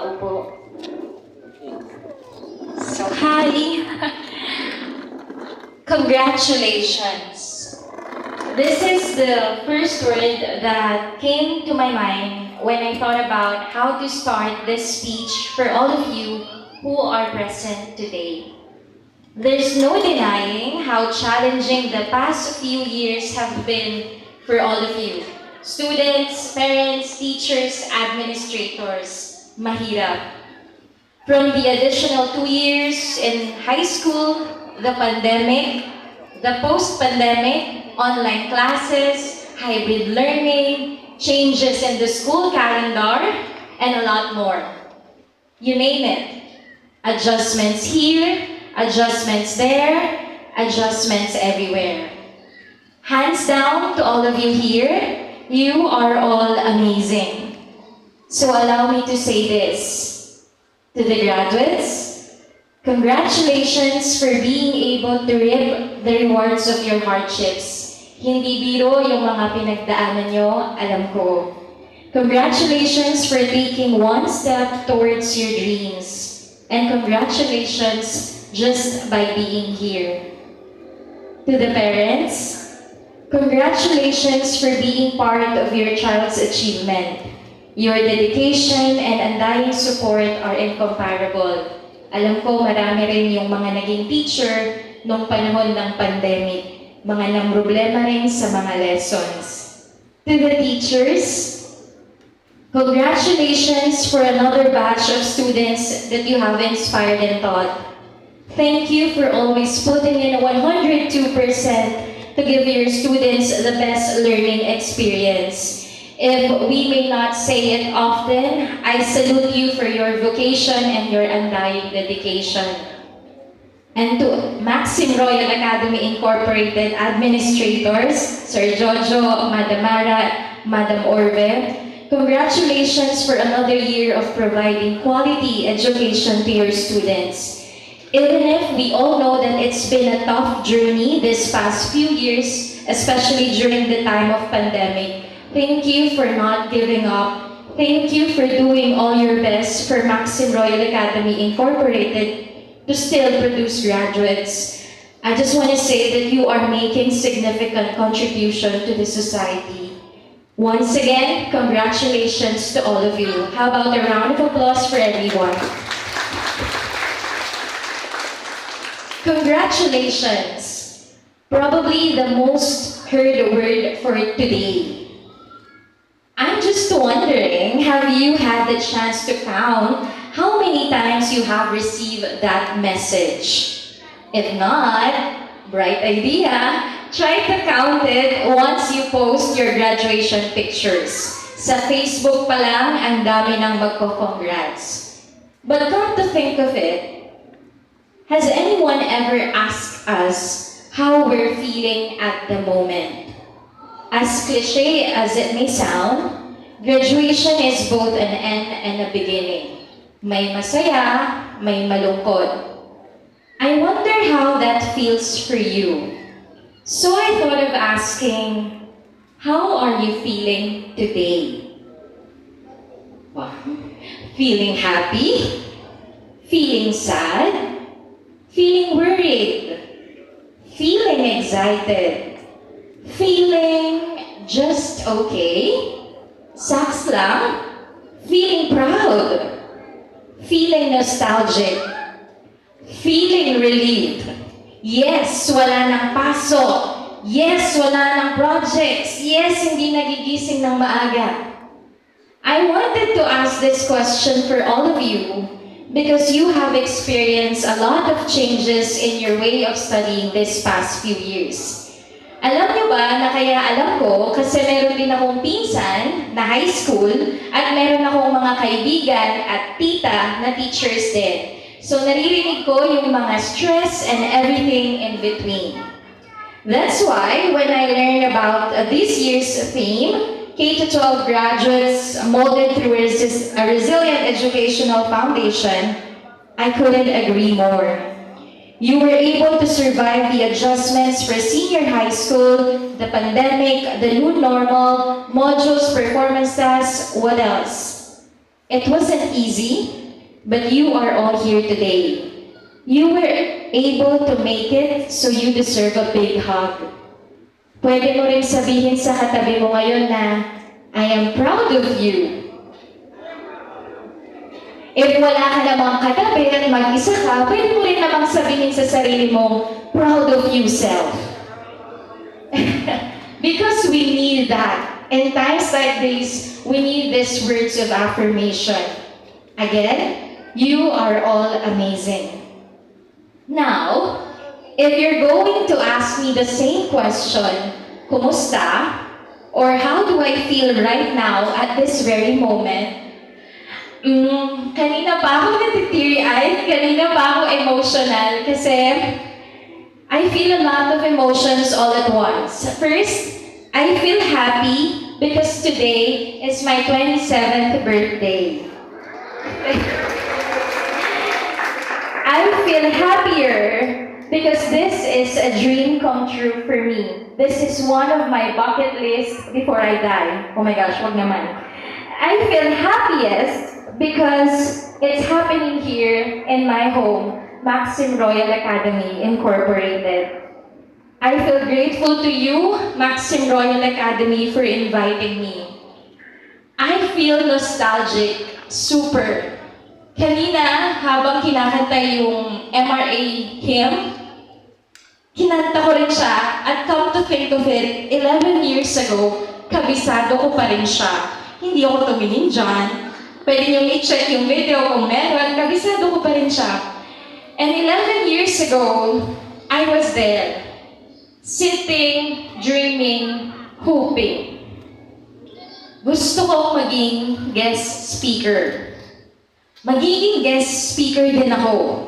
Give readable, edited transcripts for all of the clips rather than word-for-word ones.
makaupo. So, hi! Congratulations! This is the first word that came to my mind when I thought about how to start this speech for all of you who are present today. There's no denying how challenging the past few years have been for all of you. Students, parents, teachers, administrators, mahirap. From the additional 2 years in high school, the pandemic, the post-pandemic, online classes, hybrid learning, changes in the school calendar, and a lot more. You name it. Adjustments here, adjustments there, adjustments everywhere. Hands down to all of you here, you are all amazing. So allow me to say this. To the graduates, congratulations for being able to reap the rewards of your hardships. Hindi biro yung mga pinagdaanan nyo, alam ko. Congratulations for taking one step towards your dreams. And congratulations just by being here. To the parents, congratulations for being part of your child's achievement. Your dedication and undying support are incomparable. Alam ko marami rin yung mga naging teacher nung panahon ng pandemic. Mga namroblema rin sa mga lessons. To the teachers, congratulations for another batch of students that you have inspired and taught. Thank you for always putting in 102% to give your students the best learning experience. If we may not say it often, I salute you for your vocation and your undying dedication. And to Maccim Royal Academy Incorporated administrators, Sir Jojo, Madam Mara, Madam Orbe, congratulations for another year of providing quality education to your students. Even if we all know that it's been a tough journey this past few years, especially during the time of pandemic, thank you for not giving up. Thank you for doing all your best for Maccim Royal Academy Incorporated to still produce graduates. I just want to say that you are making significant contribution to the society. Once again, congratulations to all of you. How about a round of applause for everyone? Congratulations. Probably the most heard word for today. I'm just wondering, have you had the chance to count how many times you have received that message? If not, bright idea, try to count it once you post your graduation pictures. Sa Facebook pa lang, ang dami nang magko-congrats. But come to think of it, has anyone ever asked us how we're feeling at the moment? As cliche as it may sound, graduation is both an end and a beginning. May masaya, may malungkot. I wonder how that feels for you. So I thought of asking, how are you feeling today? Wow. Feeling happy? Feeling sad? Feeling worried? Feeling excited? Feeling just okay? Saks lang? Feeling proud? Feeling nostalgic? Feeling relieved? Yes, wala ng pasok. Yes, wala ng projects. Yes, hindi nagigising ng maaga. I wanted to ask this question for all of you because you have experienced a lot of changes in your way of studying this past few years. Alam niyo ba na kaya alam ko kasi meron din akong pinsan na high school at meron akong mga kaibigan at tita na teachers din. So naririnig ko yung mga stress and everything in between. That's why when I learned about this year's theme, K-12 graduates molded through a resilient educational foundation, I couldn't agree more. You were able to survive the adjustments for senior high school, the pandemic, the new normal, modules, performance tests, what else? It wasn't easy, but you are all here today. You were able to make it, so you deserve a big hug. Pwede mo rin sabihin sa katabi mo ngayon na, I am proud of you. If wala ka namang katabi at mag-isa ka, pwede mo rin namang sabihin sa sarili mo, proud of yourself. Because we need that. In times like these, we need these words of affirmation. Again, you are all amazing. Now, if you're going to ask me the same question, kumusta? Or how do I feel right now at this very moment? Kanina pa ako natiteary-eyed, kanina pa ako emotional kasi I feel a lot of emotions all at once. First, I feel happy because today is my 27th birthday. I feel happier because this is a dream come true for me. This is one of my bucket lists before I die. Oh my gosh, wag naman. I feel happiest because it's happening here in my home, Maccim Royal Academy Incorporated. I feel grateful to you, Maccim Royal Academy, for inviting me. I feel nostalgic, super. Kanina, habang kinakanta yung MRA hymn, kinanta ko rin siya, at come to think of it, 11 years ago, kabisado ko pa rin siya. Hindi ako tumingin dyan. Pwede niyong i-check yung video kung meron, kabisado ko pa rin siya. And 11 years ago, I was there. Sitting, dreaming, hoping. Gusto kong maging guest speaker. Magiging guest speaker din ako.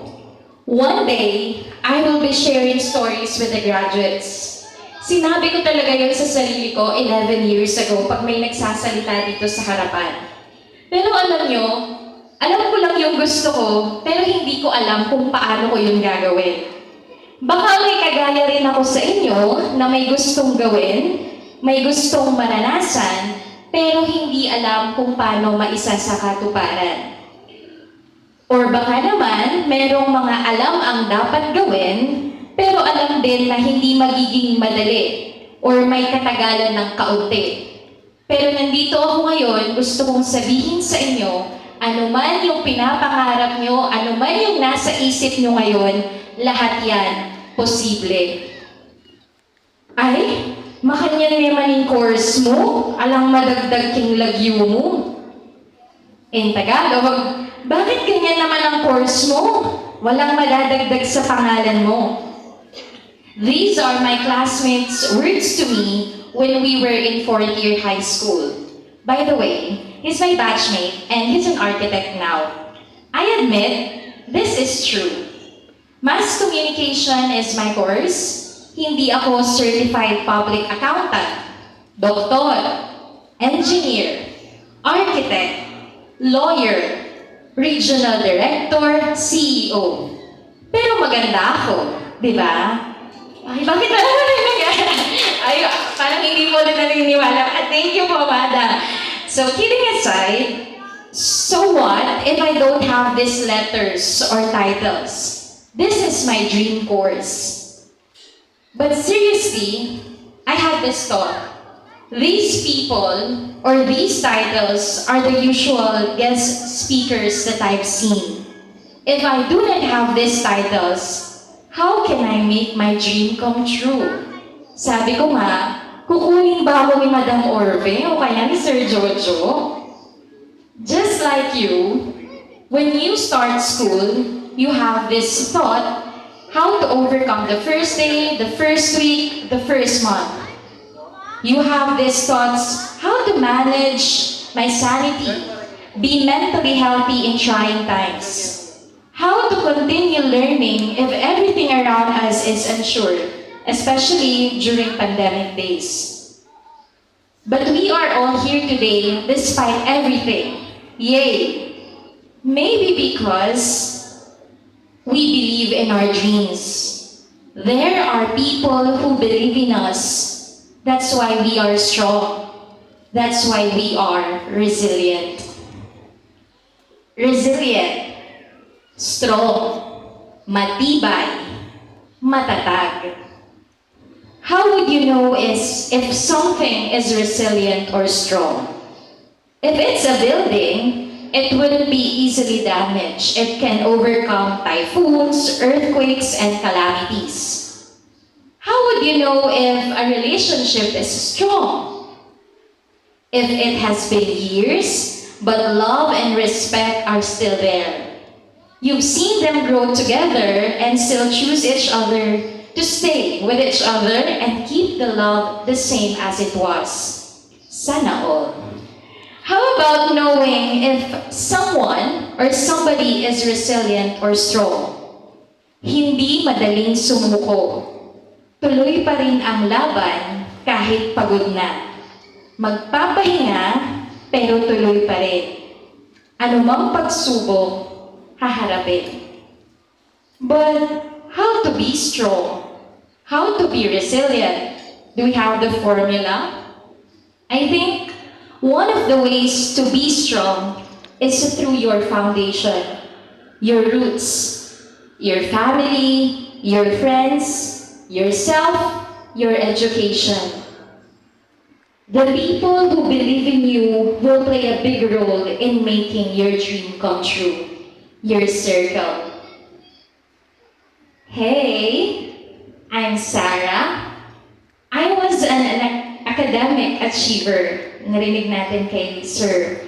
One day, I will be sharing stories with the graduates. Sinabi ko talaga yun sa sarili ko 11 years ago pag may nagsasalita dito sa harapan. Pero alam nyo, alam ko lang yung gusto ko, pero hindi ko alam kung paano ko yung gagawin. Baka may kagaya rin ako sa inyo na may gustong gawin, may gustong maranasan, pero hindi alam kung paano maisa sa katuparan. Or baka naman, merong mga alam ang dapat gawin, pero alam din na hindi magiging madali or may katagalan ng kaunti. Pero nandito ako ngayon, gusto kong sabihin sa inyo, ano man yung pinapangarap nyo, ano man yung nasa isip nyo ngayon, lahat yan posible. Ay, makanyan naman yung course mo, alang madagdag king lagyo mo. In Tagalog, bakit ganyan naman ang course mo? Walang madadagdag sa pangalan mo. These are my classmates' words to me when we were in 4th year high school. By the way, he's my batchmate and he's an architect now. I admit, this is true. Mass communication is my course. Hindi ako certified public accountant, doktor, engineer, architect, lawyer, regional director, CEO. Pero maganda ako, di ba? Ay, bakit ba naman ay, parang hindi mo na naniniwala. Thank you po, Mada. So, kidding aside, so what if I don't have these letters or titles? This is my dream course. But seriously, I had this thought. These people or these titles are the usual guest speakers that I've seen. If I do not have these titles, how can I make my dream come true? Sabi ko nga, kukunin ba ako ni Madam Orbe o kaya ni Sir Jojo? Just like you, when you start school, you have this thought, how to overcome the first day, the first week, the first month. You have these thoughts, how to manage my sanity, be mentally healthy in trying times, how to continue learning if everything around us is unsure, especially during pandemic days. But we are all here today despite everything. Yay! Maybe because we believe in our dreams. There are people who believe in us. That's why we are strong. That's why we are resilient. resilient, strong, matibay, matatag. How would you know if something is resilient or strong? If it's a building, it wouldn't be easily damaged. It can overcome typhoons, earthquakes, and calamities. How would you know if a relationship is strong? If it has been years, but love and respect are still there. You've seen them grow together and still choose each other to stay with each other and keep the love the same as it was. Sana all. How about knowing if someone or somebody is resilient or strong? Hindi madaling sumuko. Tuloy pa rin ang laban kahit pagod na. Magpapahinga pero tuloy pa rin. Anumang pagsubok, haharapin. But how to be strong? How to be resilient? Do we have the formula? I think one of the ways to be strong is through your foundation, your roots, your family, your friends, yourself, your education. The people who believe in you will play a big role in making your dream come true. Your circle. Hey, I'm Sarah. I was an academic achiever. Narinig natin kay Sir.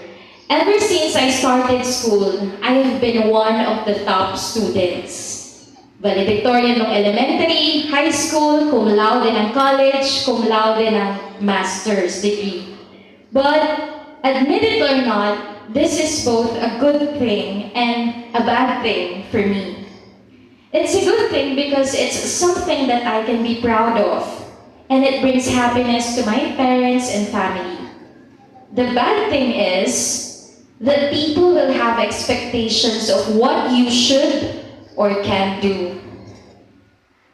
Ever since I started school, I have been one of the top students. Valedictorian ng elementary, high school, cum laude ng college, cum laude ng master's degree. But admit it or not, this is both a good thing and a bad thing for me. It's a good thing because it's something that I can be proud of, and it brings happiness to my parents and family. The bad thing is that people will have expectations of what you should or can do.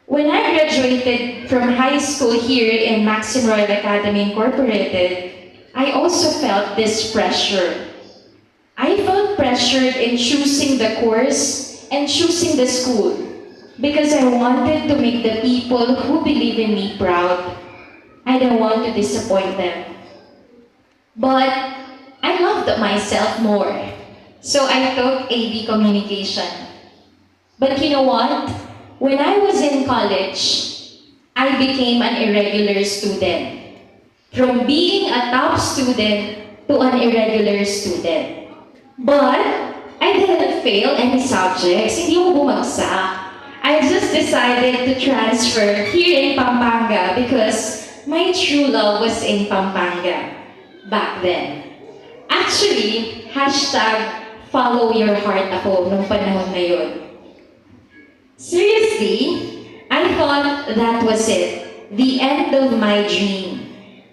When I graduated from high school here in Maccim Royal Academy Incorporated, I also felt this pressure. I felt pressured in choosing the course and choosing the school because I wanted to make the people who believe in me proud. I don't want to disappoint them. But I loved myself more, so I took AB Communication. But you know what? When I was in college, I became an irregular student. From being a top student to an irregular student. But I didn't fail any subjects, hindi ako bumagsak. I just decided to transfer here in Pampanga because my true love was in Pampanga back then. Actually, #follow your heart ako nung panahon na yun. Seriously, I thought that was it. The end of my dream.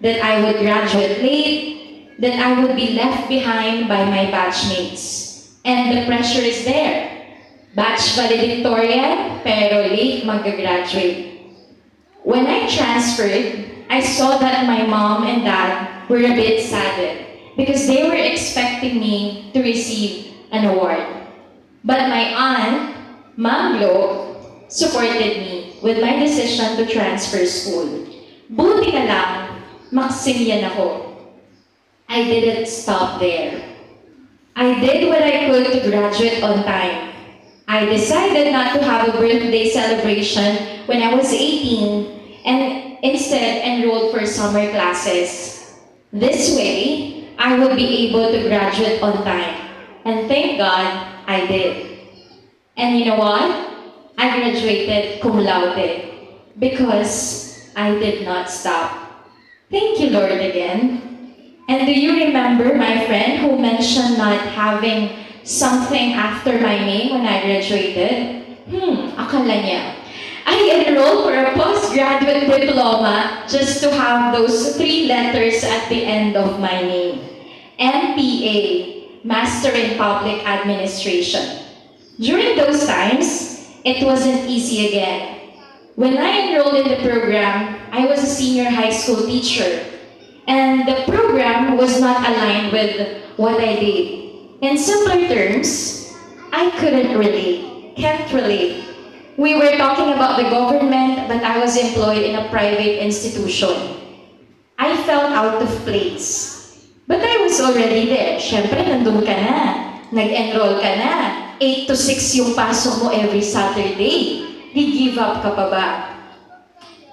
That I would graduate late, that I would be left behind by my batchmates. And the pressure is there. Batch valedictorian, pero late mag-graduate. When I transferred, I saw that my mom and dad were a bit saddened because they were expecting me to receive an award. But my aunt, Ma'am Lo, supported me with my decision to transfer school. Buti na lang, Maccim yan ako. I didn't stop there. I did what I could to graduate on time. I decided not to have a birthday celebration when I was 18 and instead enrolled for summer classes. This way, I would be able to graduate on time. And thank God, I did. And you know what? I graduated cum laude because I did not stop. Thank you, Lord, again. And do you remember my friend who mentioned not having something after my name when I graduated? Akala niya. I enrolled for a postgraduate diploma just to have those 3 letters at the end of my name. MPA, Master in Public Administration. During those times, it wasn't easy again. When I enrolled in the program, I was a senior high school teacher, and the program was not aligned with what I did. In simpler terms, I couldn't relate, can't relate. We were talking about the government, but I was employed in a private institution. I felt out of place. But I was already there. Siyempre, nandun ka na. Nag-enroll ka na. 8 to 6 yung pasok mo every Saturday. Di-give up ka pa ba?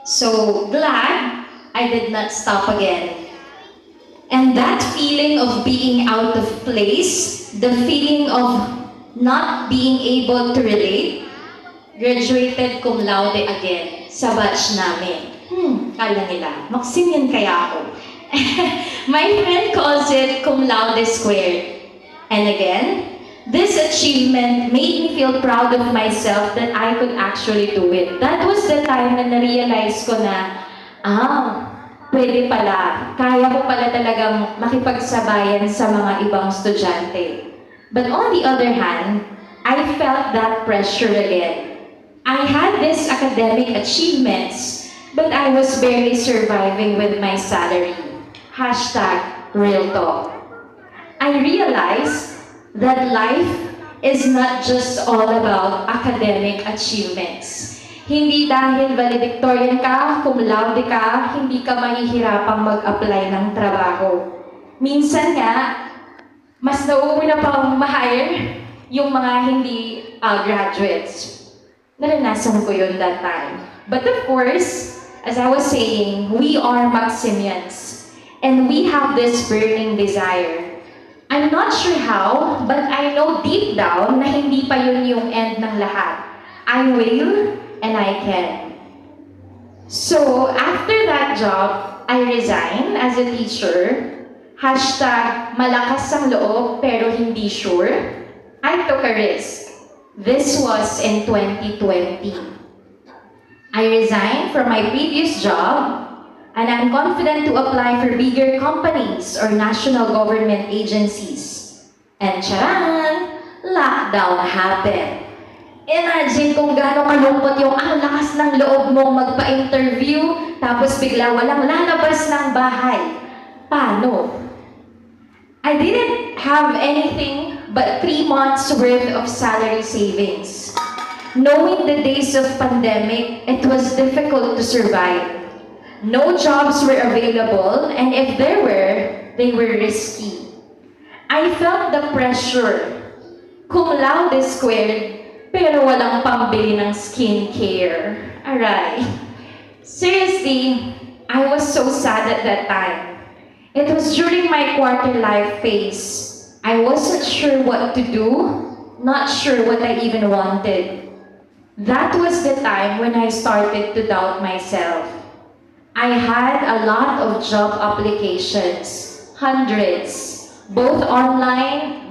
So, glad I did not stop again. And that feeling of being out of place, the feeling of not being able to relate, graduated cum laude again sa batch namin. Kala nila, Maccim yan kaya ako. My friend calls it cum laude squared. And again, this achievement made me feel proud of myself that I could actually do it. That was the time na na-realize ko na, pwede pala. Kaya ko pala talagang makipagsabayan sa mga ibang estudyante. But on the other hand, I felt that pressure again. I had these academic achievements, but I was barely surviving with my salary. #real talk. I realized that life is not just all about academic achievements. Hindi dahil valedictorian ka, cum laude ka, hindi ka mahihirapang mag-apply ng trabaho. Minsan nga, mas nauuna pang ma-hire yung mga hindi graduates. Naranasan ko yun that time. But of course, as I was saying, we are Maccimians. And we have this burning desire. I'm not sure how, but I know deep down na hindi pa yun yung end ng lahat. I will, and I can. So, after that job, I resigned as a teacher. #malakas ang loob pero hindi sure. I took a risk. This was in 2020. I resigned from my previous job, and I'm confident to apply for bigger companies or national government agencies. And charan! Lockdown happened. Imagine kung gaano kalungkot yung lakas ng loob mong magpa-interview, tapos bigla walang lalabas ng bahay. Paano? I didn't have anything but 3 months worth of salary savings. Knowing the days of pandemic, it was difficult to survive. No jobs were available, and if there were, they were risky. I felt the pressure. Cum laude squared, pero walang pambili ng skincare. Aray. Seriously, I was so sad at that time. It was during my quarter life phase. I wasn't sure what to do, not sure what I even wanted. That was the time when I started to doubt myself. I had a lot of job applications, hundreds, both online,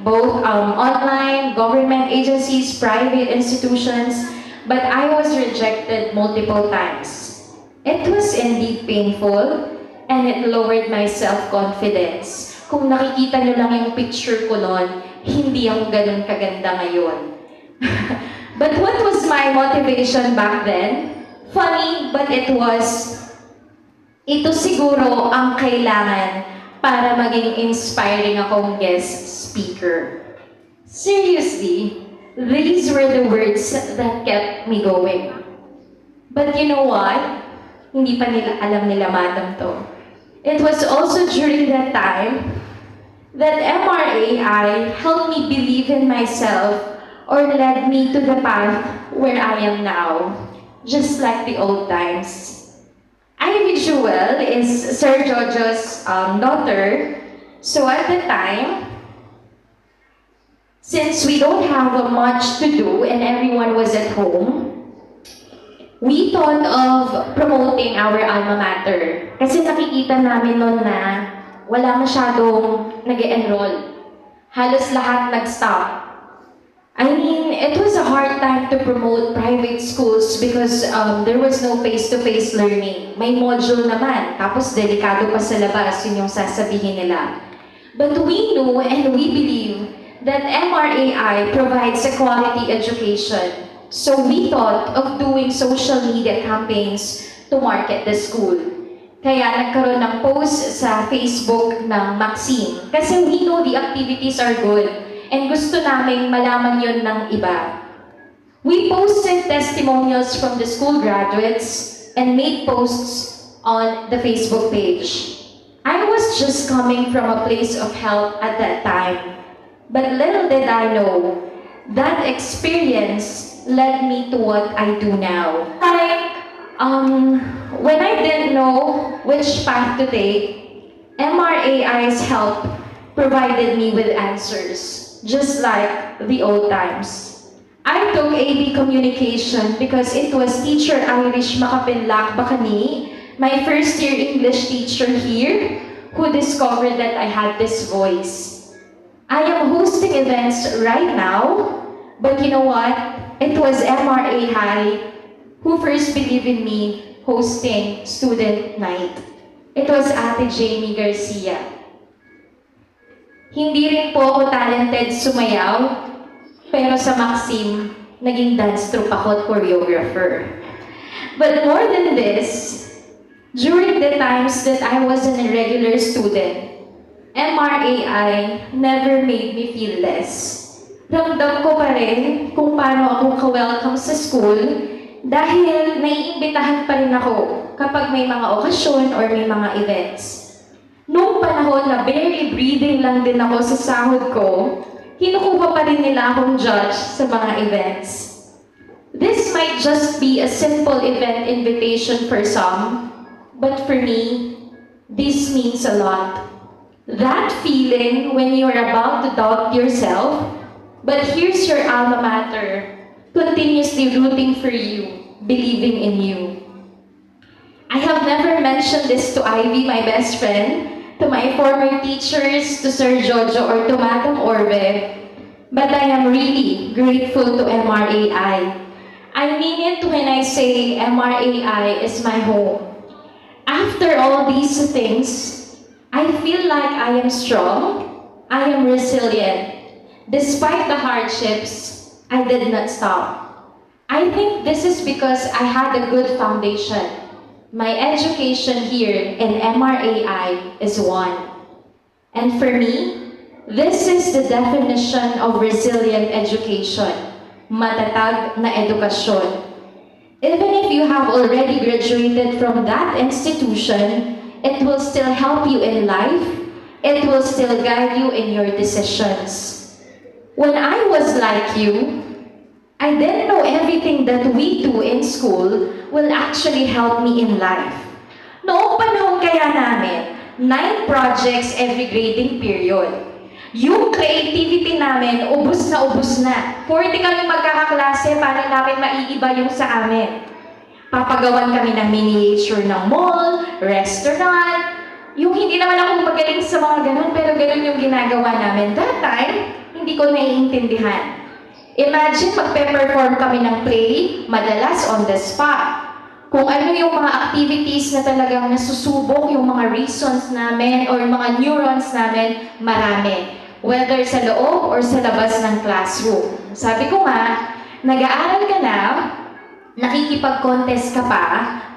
government agencies, private institutions, but I was rejected multiple times. It was indeed painful, and it lowered my self-confidence. Kung nakikita nyo lang yung picture ko noon, hindi ako ganun kaganda ngayon. But what was my motivation back then? Funny, but ito siguro ang kailangan para maging inspiring akong guest speaker. Seriously, these were the words that kept me going. But you know what? Hindi pa nila alam nila madam to. It was also during that time that MRAI helped me believe in myself or led me to the path where I am now, just like the old times. Ivy Jewel is Sir Jojo's daughter, so at the time, since we don't have much to do and everyone was at home, we thought of promoting our alma mater. Kasi nakikita namin noon na wala masyadong nag-enroll. Halos lahat nag-stop. I mean, it was a hard time to promote private schools because there was no face-to-face learning. May module naman, tapos delikado pa sa labas, yun yung sasabihin nila. But we knew and we believe that MRAI provides a quality education. So we thought of doing social media campaigns to market the school. Kaya nagkaroon ng post sa Facebook ng Maccim. Kasi we know the activities are good. and gusto naming malaman yun ng iba. We posted testimonials from the school graduates and made posts on the Facebook page. I was just coming from a place of help at that time, but little did I know, that experience led me to what I do now. When I didn't know which path to take, MRAI's help provided me with answers, just like the old times. I took AB Communication because it was Teacher Irish Makapinlak Bakani, my first year English teacher here, who discovered that I had this voice. I am hosting events right now, but you know what? It was MRAI who first believed in me hosting student night. It was Ate Jamie Garcia. Hindi rin po ako talented sumayaw, pero sa Maccim, naging dance troupe ako at choreographer. But more than this, during the times that I wasn't a regular student, MRAI never made me feel less. Ramdam ko pa rin kung paano ako ka-welcome sa school dahil naiimbitahan pa rin ako kapag may mga okasyon or may mga events. Noong panahon na barely breathing lang din ako sa sahod ko, kinukuha pa rin nila akong judge sa mga events. This might just be a simple event invitation for some, but for me, this means a lot. That feeling when you're about to doubt yourself, but here's your alma mater, continuously rooting for you, believing in you. I have never mentioned this to Ivy, my best friend, to my former teachers, to Sir Jojo, or to Madam Orbe, but I am really grateful to MRAI. I mean it when I say MRAI is my home. After all these things, I feel like I am strong, I am resilient. Despite the hardships, I did not stop. I think this is because I had a good foundation. My education here in MRAI is one. And for me, this is the definition of resilient education, matatag na edukasyon. Even if you have already graduated from that institution, it will still help you in life, it will still guide you in your decisions. When I was like you, I didn't know everything that we do in school will actually help me in life. Noong panahon kaya namin, 9 projects every grading period. Yung creativity namin, ubus na. 40 kami magkakaklase, paano namin maiiba yung sa amin? Papagawan kami ng miniature ng mall, restaurant. Yung hindi naman ako magaling sa mga ganun, pero ganun yung ginagawa namin. That time, hindi ko naiintindihan. Imagine, magpe-perform kami ng play, madalas on the spot. Kung ano yung mga activities na talagang nasusubok, yung mga reasons namin or mga neurons namin, marami. Whether sa loob or sa labas ng classroom. Sabi ko nga, nag-aaral ka na, nakikipag-contest ka pa,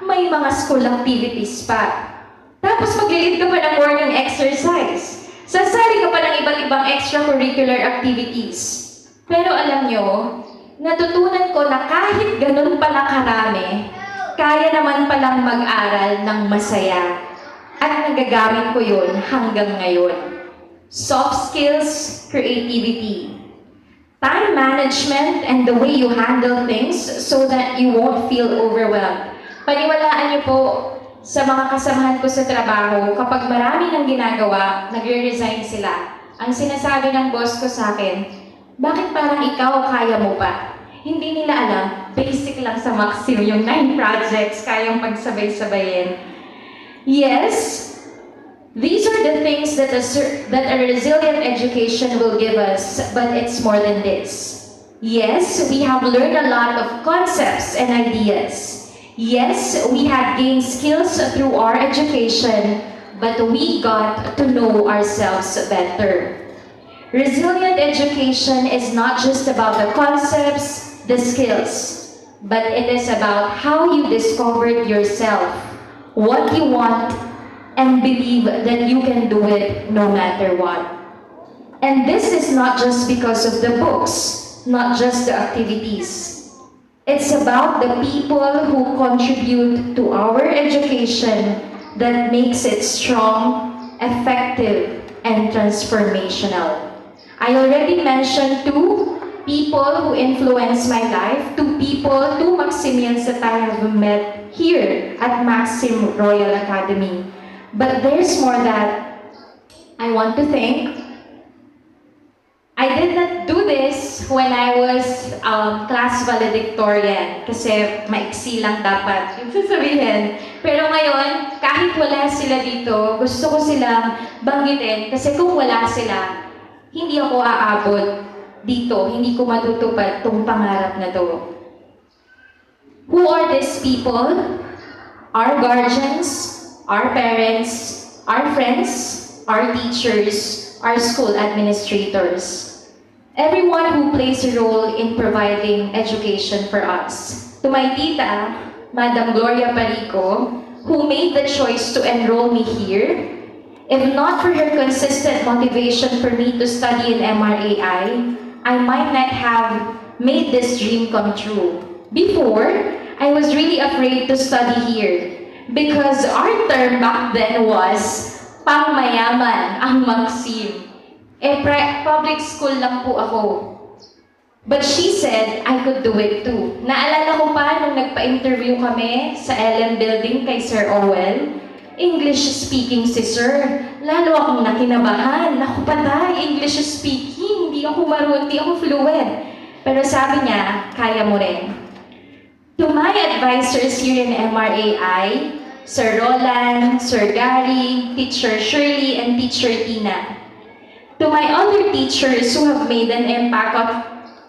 may mga school activities pa. Tapos maglilid ka pa ng morning exercise. Sasali ka pa ng iba't ibang extracurricular activities. Pero alam nyo, natutunan ko na kahit ganun pala karami, kaya naman palang mag-aral ng masaya. At nagagamit ko yun hanggang ngayon. Soft skills, creativity, time management, and the way you handle things so that you won't feel overwhelmed. Paniwalaan niyo po, sa mga kasamahan ko sa trabaho, kapag marami ng ginagawa, nagre-resign sila. Ang sinasabi ng boss ko sa akin, bakit parang ikaw kaya mo pa? Hindi nila alam, basic lang sa Maccim yung 9 projects, kayang pagsabay-sabayin. Yes, these are the things that a resilient education will give us, but it's more than this. Yes, we have learned a lot of concepts and ideas. Yes, we have gained skills through our education, but we got to know ourselves better. Resilient education is not just about the concepts, the skills, but it is about how you discovered yourself, what you want, and believe that you can do it no matter what. And this is not just because of the books, not just the activities. It's about the people who contribute to our education that makes it strong, effective, and transformational. I already mentioned two people who influenced my life, two Maximians that I have met here at Maccim Royal Academy. But there's more that I want to thank. I did not do this when I was class valedictorian kasi maiksi lang dapat yung sasabihin. Pero ngayon, kahit wala sila dito, gusto ko silang banggitin kasi kung wala sila, hindi ako aabot dito, hindi ko matutupad tong pangarap na to. Who are these people? Our guardians, our parents, our friends, our teachers, our school administrators. Everyone who plays a role in providing education for us. To my tita, Madam Gloria Parico, who made the choice to enroll me here. If not for her consistent motivation for me to study in MRAI, I might not have made this dream come true. Before, I was really afraid to study here because our term back then was pangmayaman ang Maccim. Public school lang po ako. But she said I could do it too. Naalala ko pa nung nagpa-interview kami sa Ellen Building kay Sir Owell. English speaking si Sir. Lalo akong nakinabahan. Naku patay, English speaking. Hindi ako marunong, hindi ako fluent. Pero sabi niya, kaya mo rin. To my advisors here in MRAI, Sir Roland, Sir Gary, Teacher Shirley, and Teacher Tina. To my other teachers who have made an impact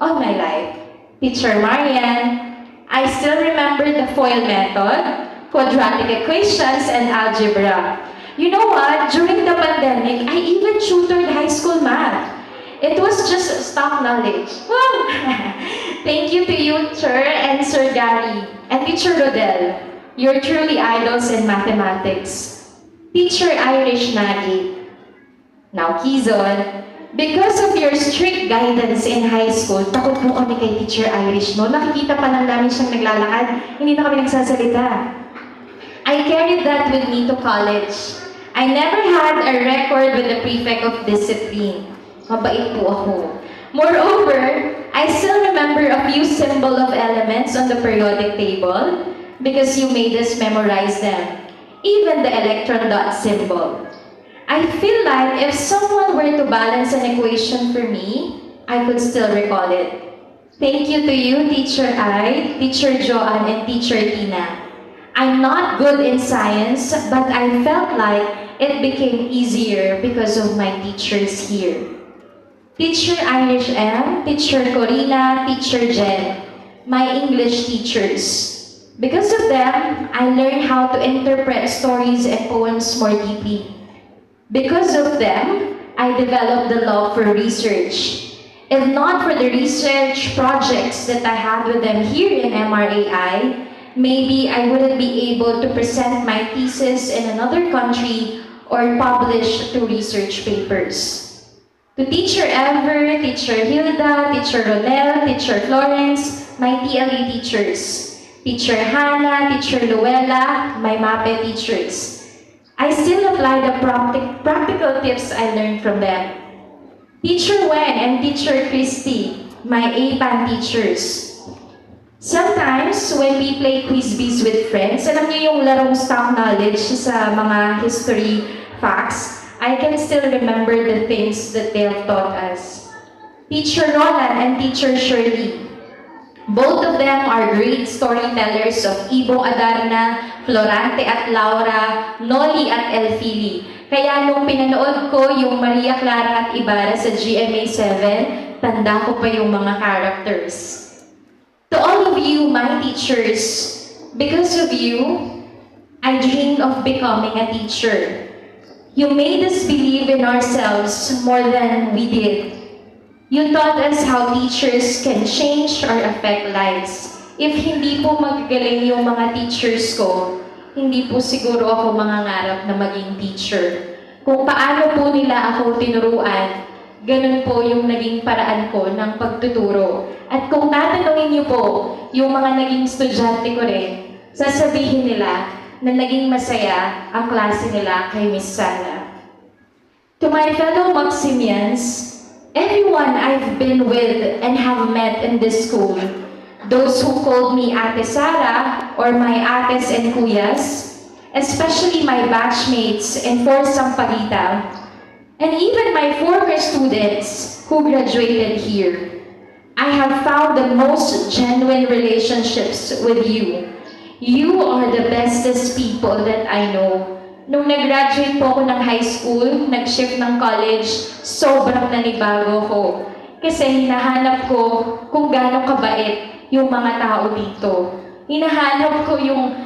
on my life, Teacher Marian, I still remember the FOIL method, quadratic equations, and algebra. You know what? During the pandemic, I even tutored high school math. It was just stock knowledge. Wow! Thank you to you, Sir, and Sir Gary, and Teacher Rodel. You're truly idols in mathematics. Teacher Irish Nagy. Now, Kizon, because of your strict guidance in high school, takot po kami kay Teacher Irish, no? Nakikita pa lang namin siyang naglalakad, hindi na kami nagsasalita. I carried that with me to college. I never had a record with the prefect of discipline. Mabait po ako. Moreover, I still remember a few symbol of elements on the periodic table because you made us memorize them. Even the electron dot symbol. I feel like if someone were to balance an equation for me, I could still recall it. Thank you to you, Teacher I, Teacher Joanne, and Teacher Tina. I'm not good in science, but I felt like it became easier because of my teachers here. Teacher Irish M, Teacher Corina, Teacher Jen, my English teachers. Because of them, I learned how to interpret stories and poems more deeply. Because of them, I developed the love for research. If not for the research projects that I had with them here in MRAI, maybe I wouldn't be able to present my thesis in another country or publish two research papers. To Teacher Ever, Teacher Hilda, Teacher Ronel, Teacher Florence, my TLE teachers. Teacher Hannah, Teacher Luella, my MAPE teachers. I still apply the practical tips I learned from them. Teacher Wen and Teacher Christy, my APAN teachers. Sometimes, when we play quiz bees with friends, alam niyo yung larong stock knowledge sa mga history facts, I can still remember the things that they have taught us. Teacher Roland and Teacher Shirley. Both of them are great storytellers of Ibong Adarna, Florante at Laura, Noli at Elfili. Kaya nung pinanood ko yung Maria Clara at Ibarra sa GMA 7, tanda ko pa yung mga characters. To all of you, my teachers, because of you, I dreamed of becoming a teacher. You made us believe in ourselves more than we did. You taught us how teachers can change or affect lives. If hindi po magagaling yung mga teachers ko, hindi po siguro ako mangangarap na maging teacher. Kung paano po nila ako tinuruan, Ganun po yung naging paraan ko ng pagtuturo. At kung tatanungin niyo po yung mga naging estudyante ko rin, sasabihin nila na naging masaya ang klase nila kay Miss Sara. To my fellow Maccimians, everyone I've been with and have met in this school, those who called me Ate Sara or my ates and kuyas, especially my batchmates in Fourth Sampaguita, and even my former students who graduated here. I have found the most genuine relationships with you. You are the bestest people that I know. Nung nag-graduate po ako ng high school, nag-shift ng college, sobrang nanibago ko. Kasi hinahanap ko kung gaano kabait yung mga tao dito. Hinahanap ko yung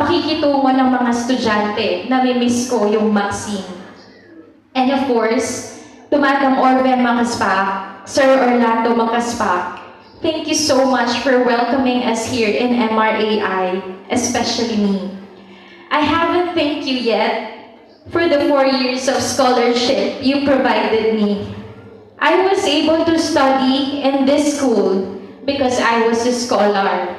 pakikitungo ng mga estudyante, nami-miss ko yung Maccim. And of course, to Madam Orve Macaspac, Sir Orlando Macaspac, thank you so much for welcoming us here in MRAI, especially me. I haven't thanked you yet for the 4 years of scholarship you provided me. I was able to study in this school because I was a scholar.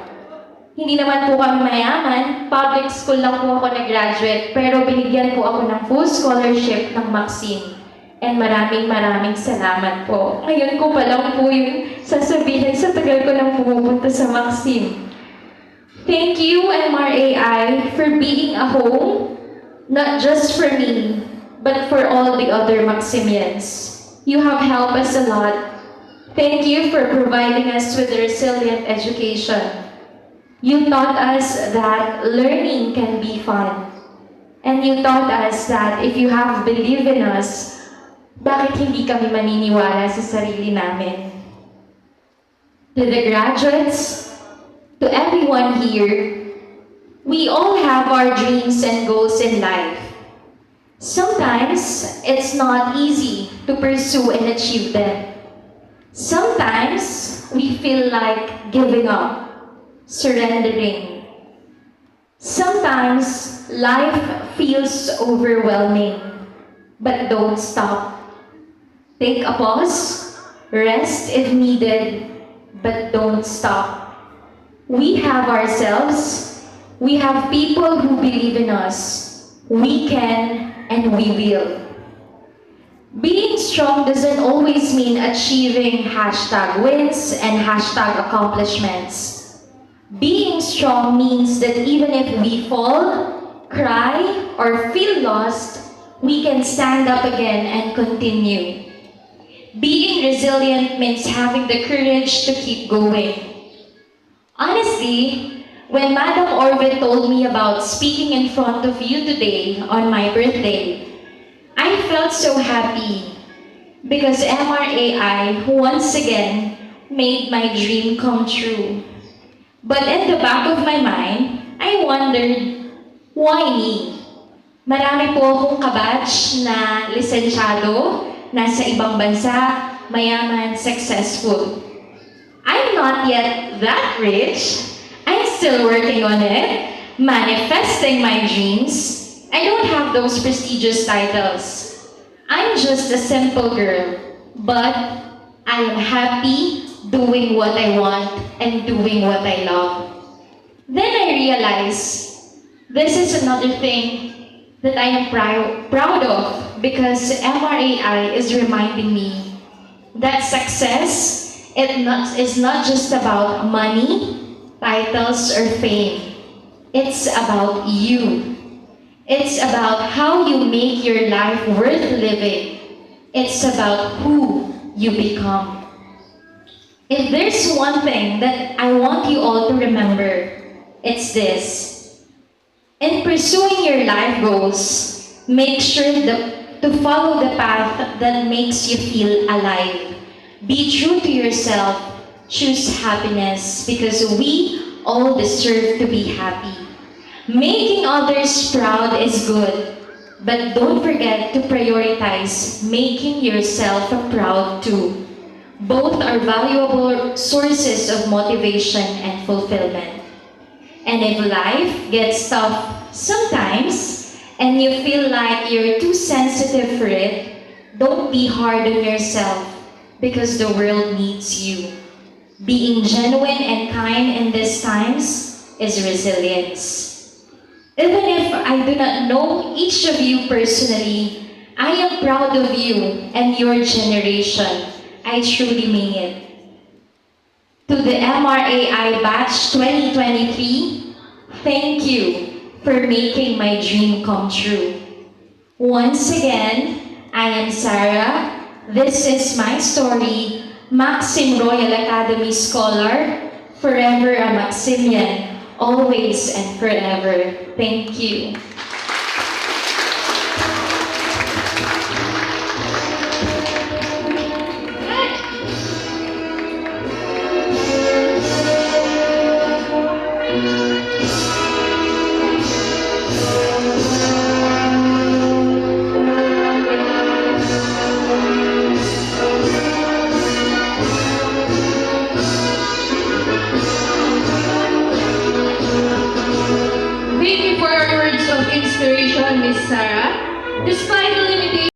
Hindi naman po kami mayaman, public school lang po ako nag-graduate, pero binigyan po ako ng full scholarship ng Maccim. And maraming salamat po. Ngayon ko pa lang po yung sasabihin sa tagal ko nang pumupunta sa Maccim. Thank you, MRAI, for being a home, not just for me, but for all the other Maccimians. You have helped us a lot. Thank you for providing us with a resilient education. You taught us that learning can be fun. And you taught us that if you have believed in us, bakit hindi kami maniniwala sa sarili namin? To the graduates, to everyone here, we all have our dreams and goals in life. Sometimes, it's not easy to pursue and achieve them. Sometimes, we feel like giving up, surrendering. Sometimes, life feels overwhelming, but don't stop. Take a pause, rest if needed, but don't stop. We have ourselves, we have people who believe in us. We can and we will. Being strong doesn't always mean achieving #wins and #accomplishments. Being strong means that even if we fall, cry, or feel lost, we can stand up again and continue. Being resilient means having the courage to keep going. Honestly, when Madam Orve told me about speaking in front of you today on my birthday, I felt so happy because MRAI once again made my dream come true. But in the back of my mind, I wondered, why me? Marami po akong kabatch na lisensyado, nasa ibang bansa, mayaman, successful. I'm not yet that rich. I'm still working on it, manifesting my dreams. I don't have those prestigious titles. I'm just a simple girl, but I am happy doing what I want and doing what I love. Then I realized this is another thing that I am proud of because MRAI is reminding me that success is not just about money, titles, or fame. It's about you. It's about how you make your life worth living. It's about who you become. If there's one thing that I want you all to remember, it's this. In pursuing your life goals, make sure to follow the path that makes you feel alive. Be true to yourself. Choose happiness because we all deserve to be happy. Making others proud is good, but don't forget to prioritize making yourself proud too. Both are valuable sources of motivation and fulfillment. And if life gets tough sometimes, and you feel like you're too sensitive for it, Don't be hard on yourself because the world needs you. Being genuine and kind in these times is resilience. Even if I do not know each of you personally, I am proud of you and your generation. I truly mean it. To the MRAI Batch 2023, thank you for making my dream come true. Once again, I am Sarah. This is my story, Maccim Royal Academy Scholar, forever a Maccimian, always and forever. Thank you. Thank you for your words of inspiration, Miss Sarah. Despite the limitations